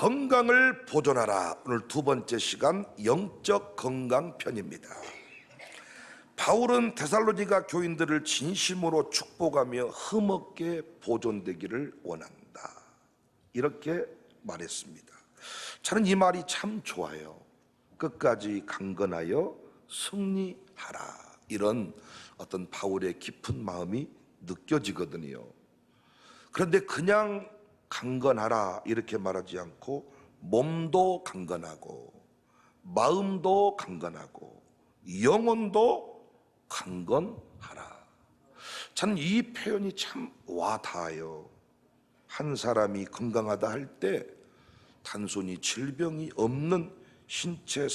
건강을 보존하라. 오늘 두 번째 시간 영적 건강 편입니다. 바울은 데살로니가 교인들을 진심으로 축복하며 흠없게 보존되기를 원한다, 이렇게 말했습니다. 저는 이 말이 참 좋아요. 끝까지 강건하여 승리하라, 이런 어떤 바울의 깊은 마음이 느껴지거든요. 그런데 그냥 강건하라 이렇게 말하지 않고 몸도 강건하고 마음도 강건하고 영혼도 강건하라. 저는 이 표현이 참 와닿아요. 한 사람이 건강하다 할 때 단순히 질병이 없는 신체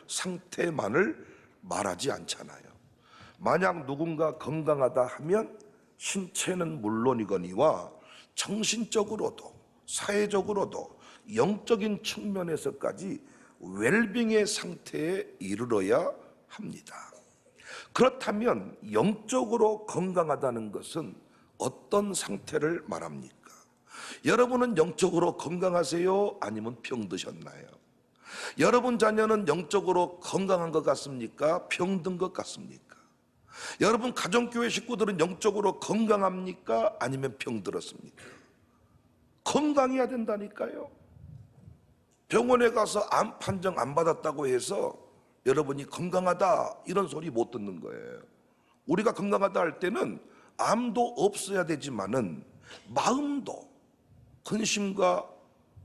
상태만을 말하지 않잖아요. 만약 누군가 건강하다 하면 신체는 물론이거니와 정신적으로도 사회적으로도 영적인 측면에서까지 웰빙의 상태에 이르러야 합니다. 그렇다면 영적으로 건강하다는 것은 어떤 상태를 말합니까? 여러분은 영적으로 건강하세요? 아니면 병드셨나요? 여러분 자녀는 영적으로 건강한 것 같습니까? 병든 것 같습니까? 여러분 가정교회 식구들은 영적으로 건강합니까? 아니면 병들었습니까? 건강해야 된다니까요. 병원에 가서 암 판정 안 받았다고 해서 여러분이 건강하다 이런 소리 못 듣는 거예요. 우리가 건강하다 할 때는 암도 없어야 되지만은 마음도 근심과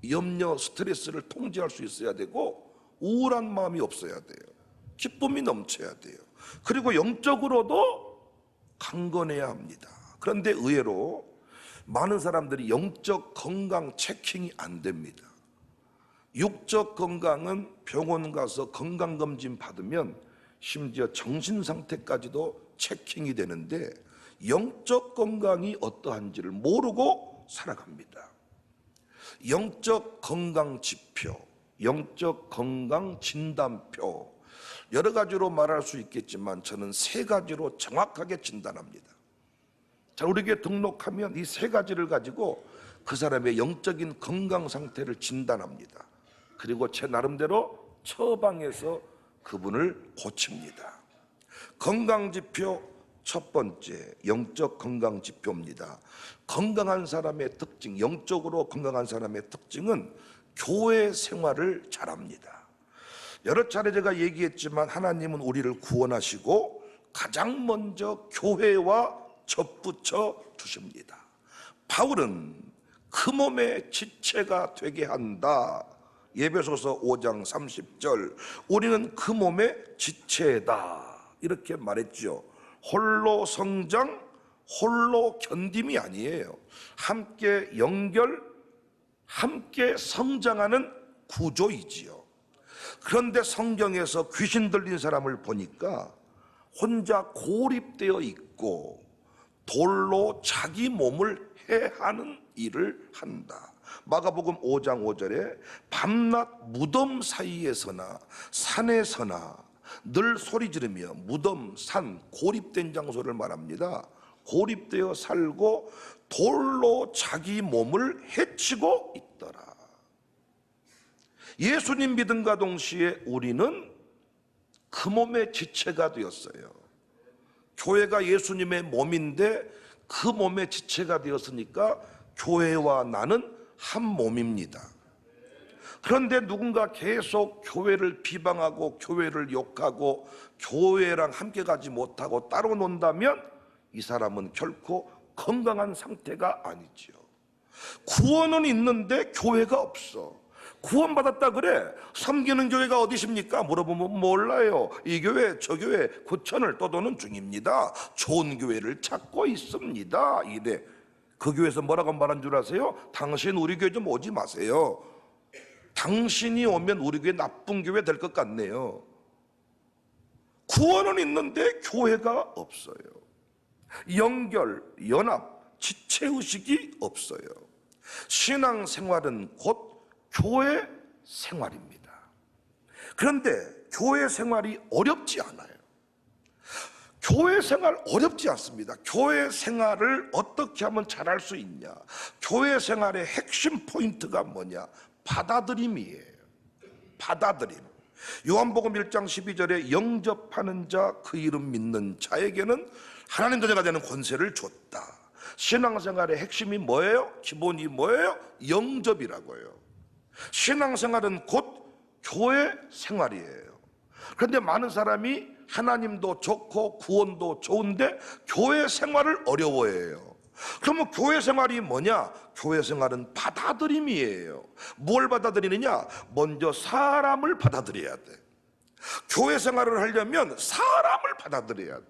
염려, 스트레스를 통제할 수 있어야 되고 우울한 마음이 없어야 돼요. 기쁨이 넘쳐야 돼요. 그리고 영적으로도 강건해야 합니다. 그런데 의외로 많은 사람들이 영적 건강 체킹이 안 됩니다. 육적 건강은 병원 가서 건강검진 받으면 심지어 정신 상태까지도 체킹이 되는데 영적 건강이 어떠한지를 모르고 살아갑니다. 영적 건강 지표, 영적 건강 진단표, 여러 가지로 말할 수 있겠지만 저는 세 가지로 정확하게 진단합니다. 자, 우리 교회 등록하면 이 세 가지를 가지고 그 사람의 영적인 건강 상태를 진단합니다. 그리고 제 나름대로 처방해서 그분을 고칩니다. 건강지표 첫 번째, 영적 건강지표입니다. 건강한 사람의 특징, 영적으로 건강한 사람의 특징은 교회 생활을 잘합니다. 여러 차례 제가 얘기했지만 하나님은 우리를 구원하시고 가장 먼저 교회와 접붙여 주십니다. 바울은 그 몸의 지체가 되게 한다. 에베소서 5장 30절, 우리는 그 몸의 지체다 이렇게 말했죠. 홀로 성장, 홀로 견딤이 아니에요. 함께 연결, 함께 성장하는 구조이지요. 그런데 성경에서 귀신 들린 사람을 보니까 혼자 고립되어 있고 돌로 자기 몸을 해하는 일을 한다. 마가복음 5장 5절에 밤낮 무덤 사이에서나 산에서나 늘 소리 지르며, 무덤, 산, 고립된 장소를 말합니다. 고립되어 살고 돌로 자기 몸을 해치고 있더라. 예수님 믿음과 동시에 우리는 그 몸의 지체가 되었어요. 교회가 예수님의 몸인데 그 몸의 지체가 되었으니까 교회와 나는 한 몸입니다. 그런데 누군가 계속 교회를 비방하고 교회를 욕하고 교회랑 함께 가지 못하고 따로 논다면 이 사람은 결코 건강한 상태가 아니지요. 구원은 있는데 교회가 없어. 구원받았다 그래, 섬기는 교회가 어디십니까? 물어보면 몰라요. 이 교회 저 교회 구천을 떠도는 중입니다. 좋은 교회를 찾고 있습니다. 이래. 그 교회에서 뭐라고 말한 줄 아세요? 당신 우리 교회 좀 오지 마세요. 당신이 오면 우리 교회 나쁜 교회 될 것 같네요. 구원은 있는데 교회가 없어요. 연결, 연합, 지체의식이 없어요. 신앙생활은 곧 교회 생활입니다. 그런데 교회 생활이 어렵지 않아요. 교회 생활 어렵지 않습니다. 교회 생활을 어떻게 하면 잘할 수 있냐? 교회 생활의 핵심 포인트가 뭐냐? 받아들임이에요. 받아들임. 요한복음 1장 12절에 영접하는 자, 그 이름 믿는 자에게는 하나님 자녀가 되는 권세를 줬다. 신앙생활의 핵심이 뭐예요? 기본이 뭐예요? 영접이라고요. 신앙생활은 곧 교회 생활이에요. 그런데 많은 사람이 하나님도 좋고 구원도 좋은데 교회 생활을 어려워해요. 그러면 교회 생활이 뭐냐? 교회 생활은 받아들임이에요. 뭘 받아들이느냐? 먼저 사람을 받아들여야 돼. 교회 생활을 하려면 사람을 받아들여야 돼.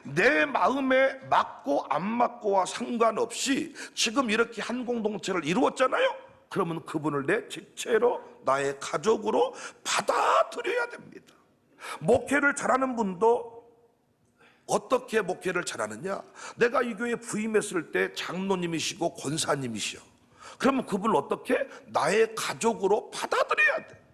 내 마음에 맞고 안 맞고와 상관없이 지금 이렇게 한 공동체를 이루었잖아요. 그러면 그분을 내 직체로, 나의 가족으로 받아들여야 됩니다. 목회를 잘하는 분도 어떻게 목회를 잘하느냐? 내가 이 교회에 부임했을 때 장로님이시고 권사님이시여. 그러면 그분을 어떻게? 나의 가족으로 받아들여야 돼.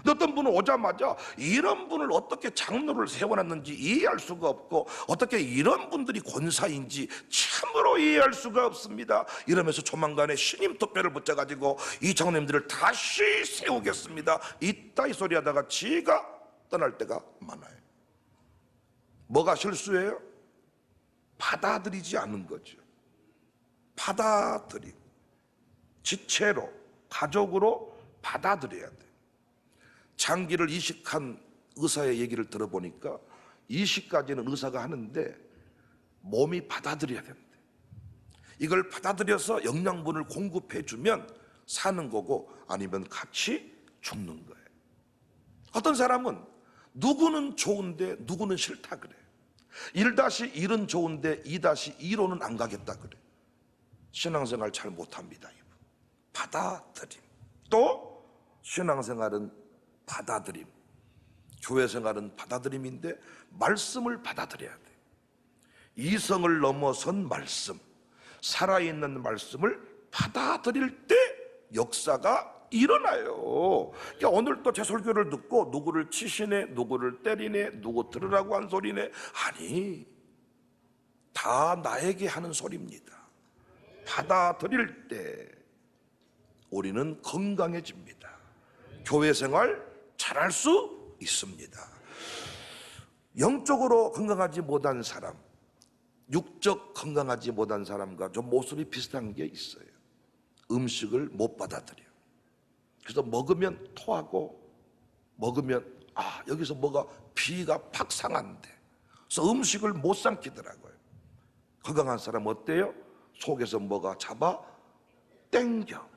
어떤 분은 오자마자 이런 분을 어떻게 장로를 세워놨는지 이해할 수가 없고, 어떻게 이런 분들이 권사인지 참으로 이해할 수가 없습니다. 이러면서 조만간에 신임 투표를 붙여가지고 이 장로님들을 다시 세우겠습니다. 이따위 소리 하다가 지가 떠날 때가 많아요. 뭐가 실수예요? 받아들이지 않는 거죠. 받아들임. 지체로, 가족으로 받아들여야 돼. 장기를 이식한 의사의 얘기를 들어보니까 이식까지는 의사가 하는데 몸이 받아들여야 된대. 이걸 받아들여서 영양분을 공급해주면 사는 거고, 아니면 같이 죽는 거예요. 어떤 사람은 누구는 좋은데 누구는 싫다 그래. 1-1은 좋은데 2-2로는 안 가겠다 그래. 신앙생활 잘 못합니다. 이분. 받아들임. 또 신앙생활은 받아들임. 교회 생활은 받아들임인데 말씀을 받아들여야 돼. 이성을 넘어선 말씀, 살아있는 말씀을 받아들일 때 역사가 일어나요. 그러니까 오늘 또 제 설교를 듣고 누구를 치시네, 누구를 때리네, 누구 들으라고 한 소리네. 아니, 다 나에게 하는 소리입니다. 받아들일 때 우리는 건강해집니다. 교회 생활 잘할 수 있습니다. 영적으로 건강하지 못한 사람, 육적 건강하지 못한 사람과 좀 모습이 비슷한 게 있어요. 음식을 못 받아들여. 그래서 먹으면 토하고, 먹으면 여기서 뭐가 비가 팍 상한대. 그래서 음식을 못 삼키더라고요. 건강한 사람 어때요? 속에서 뭐가 잡아 땡겨.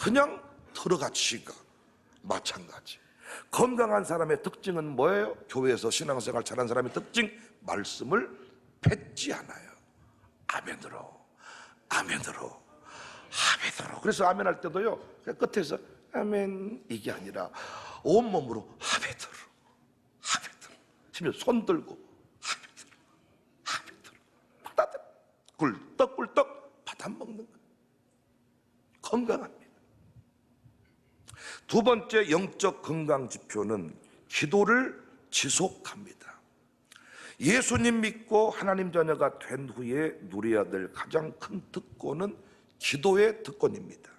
그냥 들어가지가. 마찬가지. 건강한 사람의 특징은 뭐예요? 교회에서 신앙생활 잘한 사람의 특징, 말씀을 뱉지 않아요. 아멘으로, 아멘으로, 아멘으로. 그래서 아멘 할 때도요, 끝에서 아멘 이게 아니라 온몸으로 아멘으로, 아멘으로. 심지어 손 들고 아멘으로, 아멘으로. 받아들여. 꿀떡꿀떡 받아먹는 거예요. 건강합니다. 두 번째 영적 건강 지표는 기도를 지속합니다. 예수님 믿고 하나님 자녀가 된 후에 누려야 될 가장 큰 특권은 기도의 특권입니다.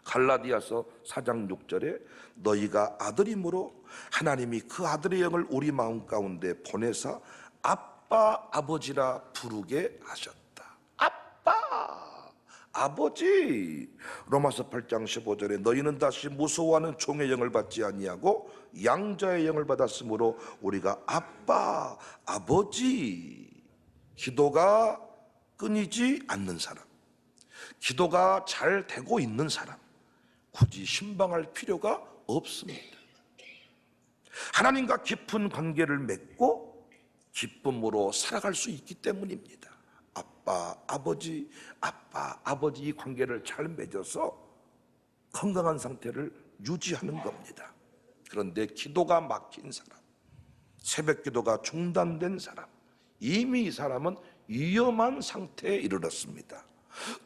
갈라디아서 4장 6절에 너희가 아들임으로 하나님이 그 아들의 영을 우리 마음 가운데 보내사 아빠 아버지라 부르게 하셨다. 아빠 아버지. 로마서 8장 15절에 너희는 다시 무서워하는 종의 영을 받지 아니하고 양자의 영을 받았으므로 우리가 아빠 아버지. 기도가 끊이지 않는 사람, 기도가 잘 되고 있는 사람, 굳이 신방할 필요가 없습니다. 하나님과 깊은 관계를 맺고 기쁨으로 살아갈 수 있기 때문입니다. 아빠, 아버지, 아빠, 아버지 이 관계를 잘 맺어서 건강한 상태를 유지하는 겁니다. 그런데 기도가 막힌 사람, 새벽 기도가 중단된 사람, 이미 이 사람은 위험한 상태에 이르렀습니다.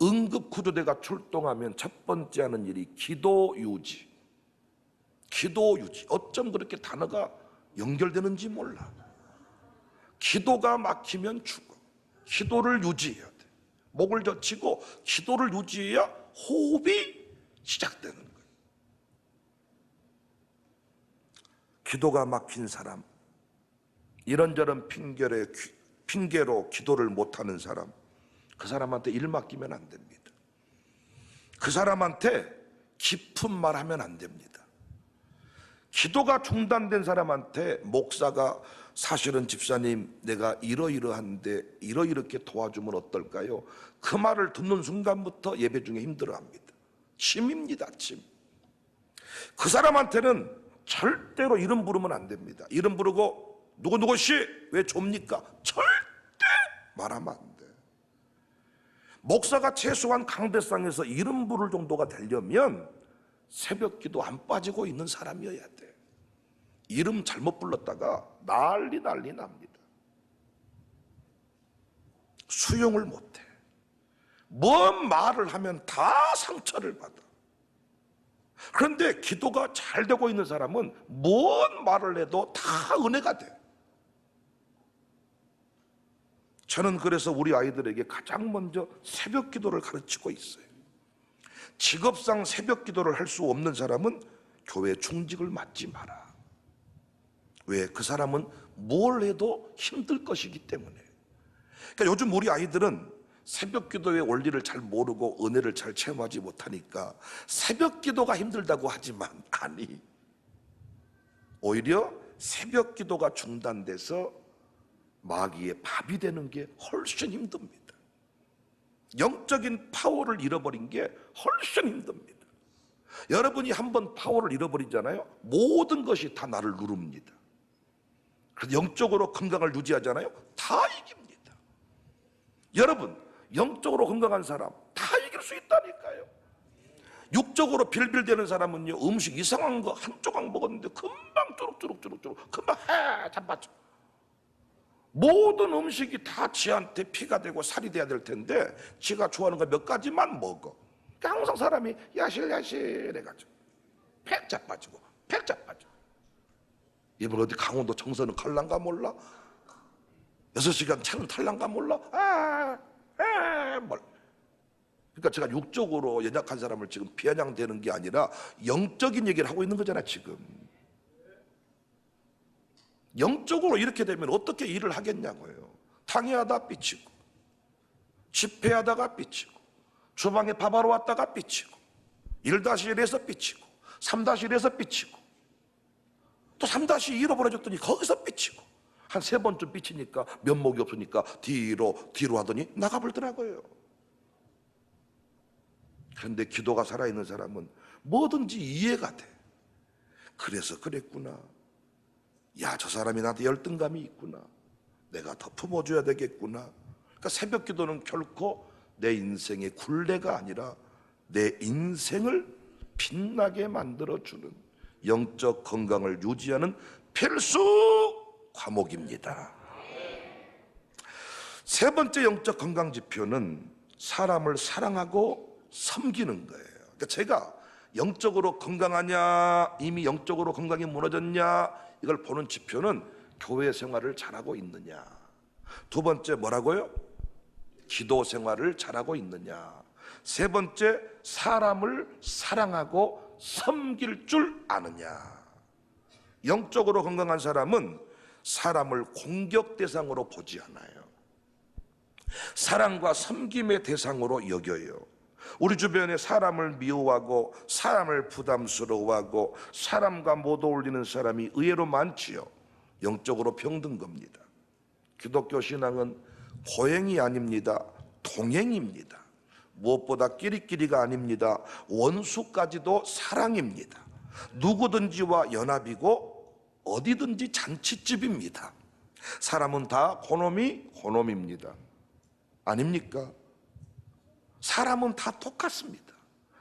응급구조대가 출동하면 첫 번째 하는 일이 기도 유지. 기도 유지. 어쩜 그렇게 단어가 연결되는지 몰라. 기도가 막히면 죽어. 기도를 유지해야 돼. 목을 젖히고 기도를 유지해야 호흡이 시작되는 거예요. 기도가 막힌 사람, 이런저런 핑계로 기도를 못하는 사람, 그 사람한테 일 맡기면 안 됩니다. 그 사람한테 깊은 말 하면 안 됩니다. 기도가 중단된 사람한테 목사가 사실은 집사님 내가 이러이러한데 이렇게 도와주면 어떨까요? 그 말을 듣는 순간부터 예배 중에 힘들어합니다. 침입니다, 침. 그 사람한테는 절대로 이름 부르면 안 됩니다. 이름 부르고 누구누구씨 왜 좁니까? 절대 말하면 안 돼. 목사가 최소한 강대상에서 이름 부를 정도가 되려면 새벽 기도 안 빠지고 있는 사람이어야 돼. 이름 잘못 불렀다가 난리 납니다. 수용을 못해. 뭔 말을 하면 다 상처를 받아. 그런데 기도가 잘 되고 있는 사람은 뭔 말을 해도 다 은혜가 돼. 저는 그래서 우리 아이들에게 가장 먼저 새벽 기도를 가르치고 있어요. 직업상 새벽 기도를 할 수 없는 사람은 교회 충직을 맡지 마라. 왜? 그 사람은 뭘 해도 힘들 것이기 때문에. 그러니까 요즘 우리 아이들은 새벽 기도의 원리를 잘 모르고 은혜를 잘 체험하지 못하니까 새벽 기도가 힘들다고 하지만 아니, 오히려 새벽 기도가 중단돼서 마귀의 밥이 되는 게 훨씬 힘듭니다. 영적인 파워를 잃어버린 게 훨씬 힘듭니다. 여러분이 한번 파워를 잃어버리잖아요. 모든 것이 다 나를 누릅니다. 그래서 영적으로 건강을 유지하잖아요. 다 이깁니다. 여러분, 영적으로 건강한 사람 다 이길 수 있다니까요. 육적으로 빌빌대는 사람은요, 음식 이상한 거 한 조각 먹었는데 금방 쭈룩쭈룩 금방 잡아줘. 모든 음식이 다 지한테 피가 되고 살이 돼야 될 텐데 지가 좋아하는 거 몇 가지만 먹어. 항상 사람이 야실야실 해가지고 팩 자빠지고 팩 자빠져. 이번 어디 강원도 정선은 갈란가 몰라? 6시간 차는 탈란가 몰라? 그러니까 제가 육적으로 연약한 사람을 지금 비아냥대는 게 아니라 영적인 얘기를 하고 있는 거잖아 지금. 영적으로 이렇게 되면 어떻게 일을 하겠냐고요. 당회하다 삐치고, 집회하다가 삐치고, 주방에 밥하러 왔다가 삐치고, 1-1에서 삐치고, 3-1에서 삐치고, 또 3-2 잃어버려졌더니 거기서 삐치고, 한 3번쯤 삐치니까 면목이 없으니까 뒤로 하더니 나가버리더라고요. 그런데 기도가 살아있는 사람은 뭐든지 이해가 돼. 그래서 그랬구나. 야, 저 사람이 나한테 열등감이 있구나. 내가 더 품어줘야 되겠구나. 그러니까 새벽 기도는 결코 내 인생의 굴레가 아니라 내 인생을 빛나게 만들어주는 영적 건강을 유지하는 필수 과목입니다. 세 번째 영적 건강 지표는 사람을 사랑하고 섬기는 거예요. 그러니까 제가 영적으로 건강하냐, 이미 영적으로 건강이 무너졌냐, 이걸 보는 지표는 교회 생활을 잘하고 있느냐. 두 번째 뭐라고요? 기도 생활을 잘하고 있느냐. 세 번째, 사람을 사랑하고 섬길 줄 아느냐. 영적으로 건강한 사람은 사람을 공격 대상으로 보지 않아요. 사랑과 섬김의 대상으로 여겨요. 우리 주변에 사람을 미워하고 사람을 부담스러워하고 사람과 못 어울리는 사람이 의외로 많지요. 영적으로 병든 겁니다. 기독교 신앙은 고행이 아닙니다. 동행입니다. 무엇보다 끼리끼리가 아닙니다. 원수까지도 사랑입니다. 누구든지와 연합이고 어디든지 잔치집입니다. 사람은 다 고놈입니다. 아닙니까? 사람은 다 똑같습니다.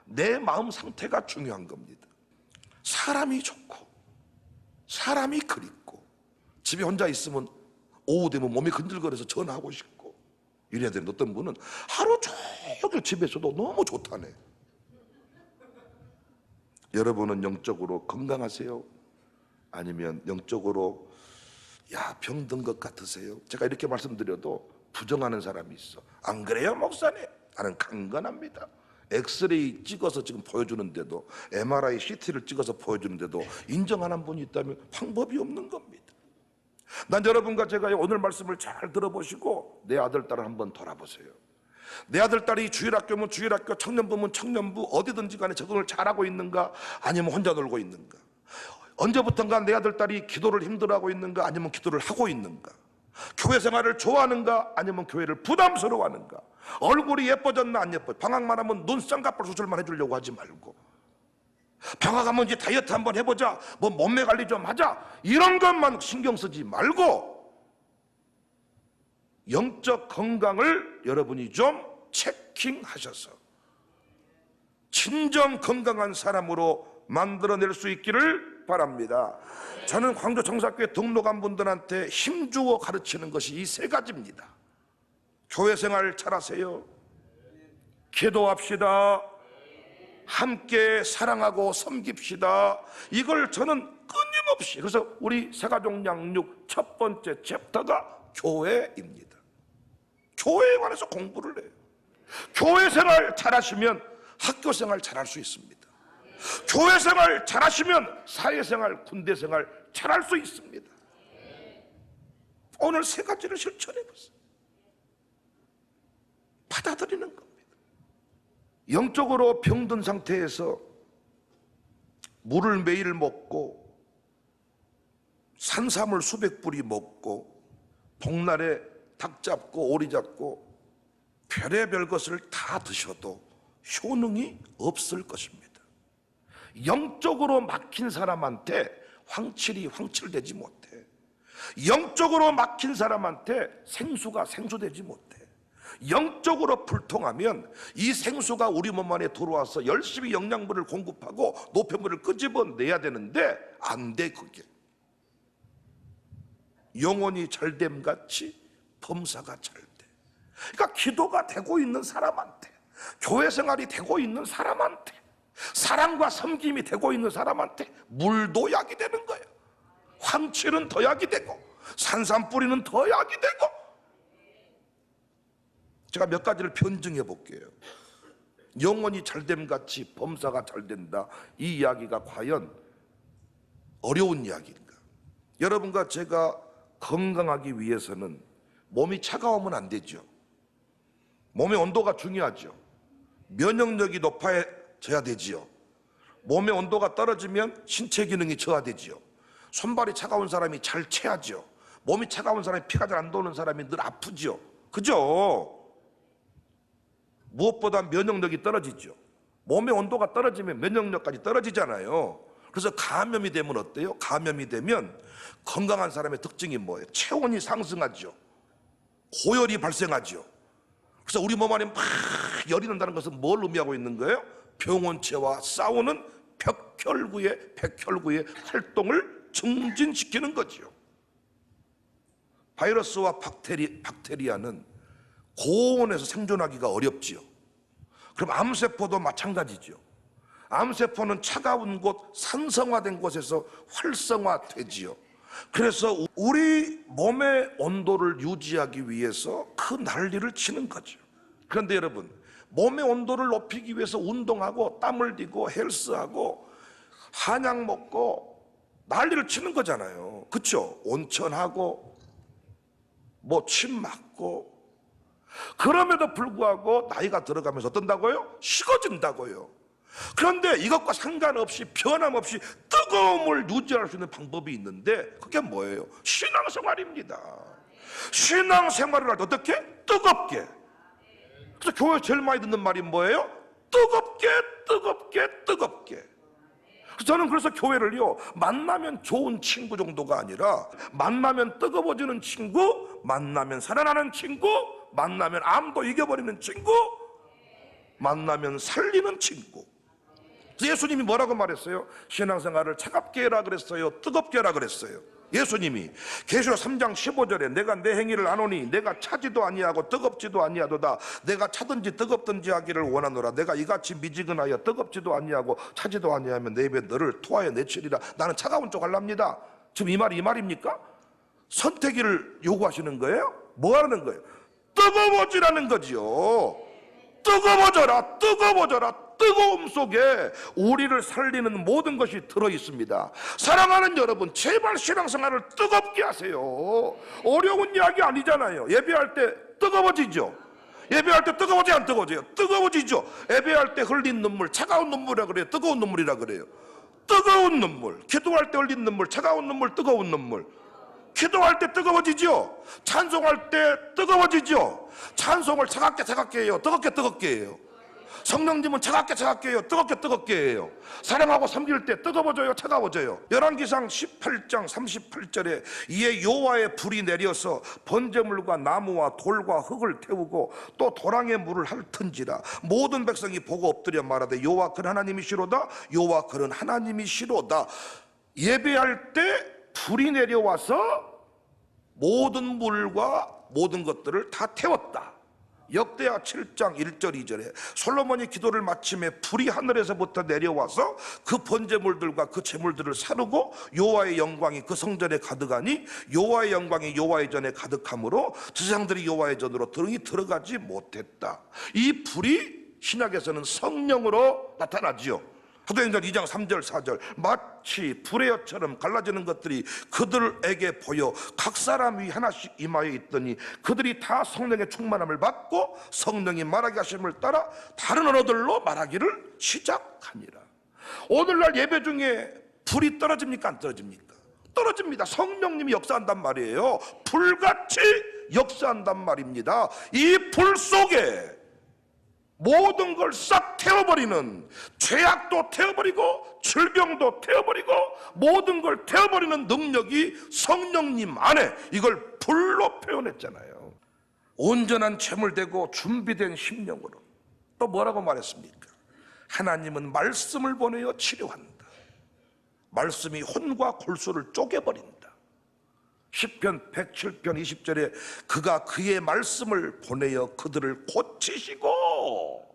내 마음 상태가 중요한 겁니다. 사람이 좋고 사람이 그립고 집에 혼자 있으면 오후 되면 몸이 근질거려서 전화하고 싶고 이래야 되는데 어떤 분은 하루 종일 집에서도 너무 좋다네. 여러분은 영적으로 건강하세요? 아니면 영적으로 병든 것 같으세요? 제가 이렇게 말씀드려도 부정하는 사람이 있어. 안 그래요 목사님? 나는 강건합니다. 엑스레이 찍어서 지금 보여주는데도, MRI, CT를 찍어서 보여주는데도 인정하는 분이 있다면 방법이 없는 겁니다. 난 여러분과 제가 오늘 말씀을 잘 들어보시고 내 아들, 딸을 한번 돌아보세요. 내 아들, 딸이 주일학교면 주일학교, 청년부면 청년부, 어디든지 간에 적응을 잘하고 있는가, 아니면 혼자 놀고 있는가? 언제부턴가 내 아들, 딸이 기도를 힘들어하고 있는가, 아니면 기도를 하고 있는가? 교회 생활을 좋아하는가, 아니면 교회를 부담스러워하는가? 얼굴이 예뻐졌나 안 예뻐? 방학만 하면 눈 쌍꺼풀 수술만 해주려고 하지 말고, 방학하면 이제 다이어트 한번 해보자, 뭐 몸매 관리 좀 하자, 이런 것만 신경 쓰지 말고 영적 건강을 여러분이 좀 체킹하셔서 진정 건강한 사람으로 만들어낼 수 있기를 바랍니다. 저는 광주 정사교회 등록한 분들한테 힘주어 가르치는 것이 이 세 가지입니다. 교회 생활 잘하세요. 기도합시다. 함께 사랑하고 섬깁시다. 이걸 저는 끊임없이, 그래서 우리 새가족 양육 첫 번째 챕터가 교회입니다. 교회에 관해서 공부를 해요. 교회 생활 잘하시면 학교 생활 잘할 수 있습니다. 교회 생활 잘하시면 사회생활, 군대 생활 잘할 수 있습니다. 오늘 세 가지를 실천해 보세요. 받아들이는 겁니다. 영적으로 병든 상태에서 물을 매일 먹고 산삼을 수백 뿌리 먹고 복날에 닭 잡고 오리 잡고 별의별 것을 다 드셔도 효능이 없을 것입니다. 영적으로 막힌 사람한테 황칠이 황칠되지 못해. 영적으로 막힌 사람한테 생수가 생수되지 못해. 영적으로 불통하면 이 생수가 우리 몸 안에 들어와서 열심히 영양분을 공급하고 노폐물을 끄집어내야 되는데 안 돼. 그게 영혼이 잘됨 같이 범사가 잘돼. 그러니까 기도가 되고 있는 사람한테, 교회 생활이 되고 있는 사람한테, 사랑과 섬김이 되고 있는 사람한테 물도 약이 되는 거예요. 황칠은 더 약이 되고 산삼 뿌리는 더 약이 되고. 제가 몇 가지를 변증해 볼게요. 영혼이 잘됨 같이 범사가 잘된다, 이 이야기가 과연 어려운 이야기인가? 여러분과 제가 건강하기 위해서는 몸이 차가우면 안 되죠. 몸의 온도가 중요하죠. 면역력이 높아져야 되지요. 몸의 온도가 떨어지면 신체 기능이 저하되지요. 손발이 차가운 사람이 잘 체하죠. 몸이 차가운 사람이 피가 잘 안 도는 사람이 늘 아프죠. 그죠? 무엇보다 면역력이 떨어지죠. 몸의 온도가 떨어지면 면역력까지 떨어지잖아요. 그래서 감염이 되면 어때요? 감염이 되면 건강한 사람의 특징이 뭐예요? 체온이 상승하죠. 고열이 발생하죠. 그래서 우리 몸 안에 막 열이 난다는 것은 뭘 의미하고 있는 거예요? 병원체와 싸우는 백혈구의 활동을 증진시키는 거죠. 바이러스와 박테리아는 고온에서 생존하기가 어렵지요. 그럼 암세포도 마찬가지죠. 암세포는 차가운 곳, 산성화된 곳에서 활성화되지요. 그래서 우리 몸의 온도를 유지하기 위해서 그 난리를 치는 거죠. 그런데 여러분, 몸의 온도를 높이기 위해서 운동하고 땀 흘리고 헬스하고 한약 먹고 난리를 치는 거잖아요. 그렇죠? 온천하고 뭐 침 맞고. 그럼에도 불구하고 나이가 들어가면서 어떤다고요? 식어진다고요. 그런데 이것과 상관없이 변함없이 뜨거움을 유지할 수 있는 방법이 있는데 그게 뭐예요? 신앙생활입니다. 신앙생활을 할 때 어떻게? 뜨겁게. 그래서 교회 제일 많이 듣는 말이 뭐예요? 뜨겁게, 뜨겁게, 뜨겁게. 저는 그래서 교회를요, 만나면 좋은 친구 정도가 아니라 만나면 뜨거워지는 친구, 만나면 살아나는 친구, 만나면 암도 이겨버리는 친구, 만나면 살리는 친구. 예수님이 뭐라고 말했어요? 신앙생활을 차갑게 해라 그랬어요? 뜨겁게 해라 그랬어요? 예수님이 계시록 3장 15절에 내가 내 행위를 아노니 내가 차지도 아니하고 뜨겁지도 아니하도다. 내가 차든지 뜨겁든지 하기를 원하노라. 내가 이같이 미지근하여 뜨겁지도 아니하고 차지도 아니하면 내 입에 너를 토하여 내치리라. 나는 차가운 쪽 하랍니다. 지금 이 말이 이 말입니까? 선택을 요구하시는 거예요? 뭐 하는 거예요? 뜨거워지라는 거죠. 뜨거워져라, 뜨거워져라. 뜨거움 속에 우리를 살리는 모든 것이 들어있습니다. 사랑하는 여러분, 제발 신앙생활을 뜨겁게 하세요. 어려운 이야기 아니잖아요. 예배할 때 뜨거워지죠. 예배할 때 뜨거워지 안 뜨거워져요? 뜨거워지죠. 예배할 때 흘린 눈물, 차가운 눈물이라 그래요? 뜨거운 눈물이라 그래요? 뜨거운 눈물. 기도할 때 흘린 눈물, 차가운 눈물, 뜨거운 눈물. 기도할 때 뜨거워지죠. 찬송할 때 뜨거워지죠. 찬송을 차갑게 해요? 뜨겁게 해요? 성령님은 차갑게 해요? 뜨겁게 해요? 사랑하고 섬길 때 뜨거워져요? 차가워져요? 열왕기상 18장 38절에 이에 여호와의 불이 내려서 번제물과 나무와 돌과 흙을 태우고 또 도랑에 물을 핥은지라 모든 백성이 보고 엎드려 말하되 여호와 그는 하나님이시로다. 여호와 그는 하나님이시로다. 예배할 때 불이 내려와서 모든 물과 모든 것들을 다 태웠다. 역대하 7장 1절 2절에 솔로몬이 기도를 마침에 불이 하늘에서부터 내려와서 그 번제물들과 그 제물들을 사르고 여호와의 영광이 그 성전에 가득하니 여호와의 영광이 여호와의 전에 가득함으로 제사장들이 여호와의 전으로 등이 들어가지 못했다. 이 불이 신약에서는 성령으로 나타나지요. 사도행전 2장 3절 4절 마치 불의 혀처럼 갈라지는 것들이 그들에게 보여 각 사람 위 하나씩 임하여 있더니 그들이 다 성령의 충만함을 받고 성령이 말하게 하심을 따라 다른 언어들로 말하기를 시작하니라. 오늘날 예배 중에 불이 떨어집니까 안 떨어집니까? 떨어집니다. 성령님이 역사한단 말이에요. 불같이 역사한단 말입니다. 이 불 속에 모든 걸 싹 태워버리는, 죄악도 태워버리고 질병도 태워버리고 모든 걸 태워버리는 능력이 성령님 안에, 이걸 불로 표현했잖아요. 온전한 제물되고 준비된 심령으로. 또 뭐라고 말했습니까? 하나님은 말씀을 보내어 치료한다. 말씀이 혼과 골수를 쪼개버린다. 시편 107편 20절에 그가 그의 말씀을 보내어 그들을 고치시고,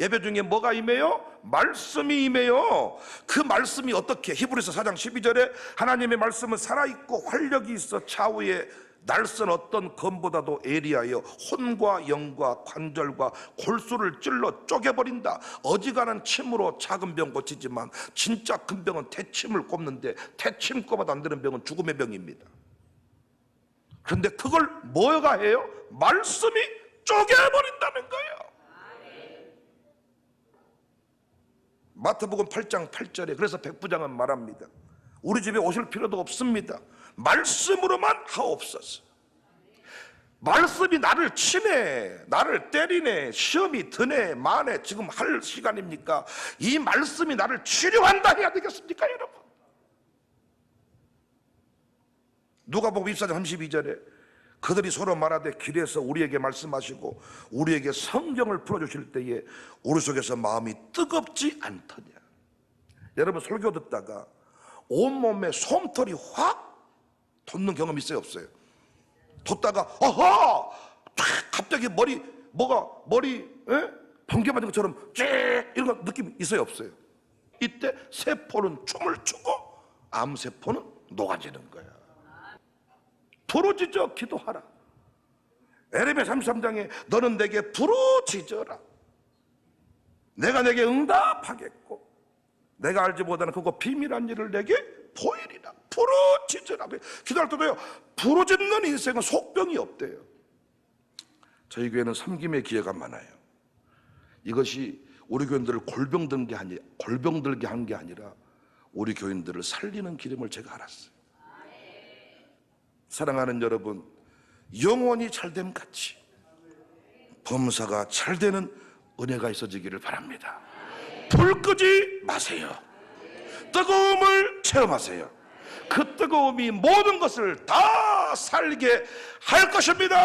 예배 중에 뭐가 임해요? 말씀이 임해요. 그 말씀이 어떻게? 히브리서 4장 12절에 하나님의 말씀은 살아있고 활력이 있어 좌우에 날선 어떤 검보다도 예리하여 혼과 영과 관절과 골수를 찔러 쪼개버린다. 어지간한 침으로 작은 병 고치지만 진짜 큰 병은 태침을 꼽는데 태침 꼽아도 안 되는 병은 죽음의 병입니다. 그런데 그걸 뭐가 해요? 말씀이 쪼개버린다는 거예요. 마태복음 8장 8절에 그래서 백부장은 말합니다. 우리 집에 오실 필요도 없습니다. 말씀으로만 하옵소서. 말씀이 나를 치네, 나를 때리네, 시험이 드네, 마네, 지금 할 시간입니까? 이 말씀이 나를 치료한다 해야 되겠습니까, 여러분? 누가복음 24장 32절에 그들이 서로 말하되 길에서 우리에게 말씀하시고 우리에게 성경을 풀어주실 때에 우리 속에서 마음이 뜨겁지 않더냐. 여러분, 설교 듣다가 온몸에 솜털이 확 돋는 경험 있어요, 없어요? 돋다가 어허! 갑자기 머리 번개 맞은 것처럼 쭉 이런 느낌 있어요, 없어요? 이때 세포는 춤을 추고 암세포는 녹아지는 거야. 부르짖어 기도하라. 에레미야 33장에 너는 내게 부르짖어라. 내가 내게 응답하겠고 내가 알지 못하는 그거 비밀한 일을 내게 보이리라. 부르짖으라. 기도할 때도요, 부르짖는 인생은 속병이 없대요. 저희 교회는 섬김의 기회가 많아요. 이것이 우리 교인들을 골병들게 한 게 아니라 우리 교인들을 살리는 기름을 제가 알았어요. 사랑하는 여러분, 영혼이 잘됨 같이 범사가 잘되는 은혜가 있어지기를 바랍니다. 불 끄지 마세요. 뜨거움을 체험하세요. 그 뜨거움이 모든 것을 다 살게 할 것입니다.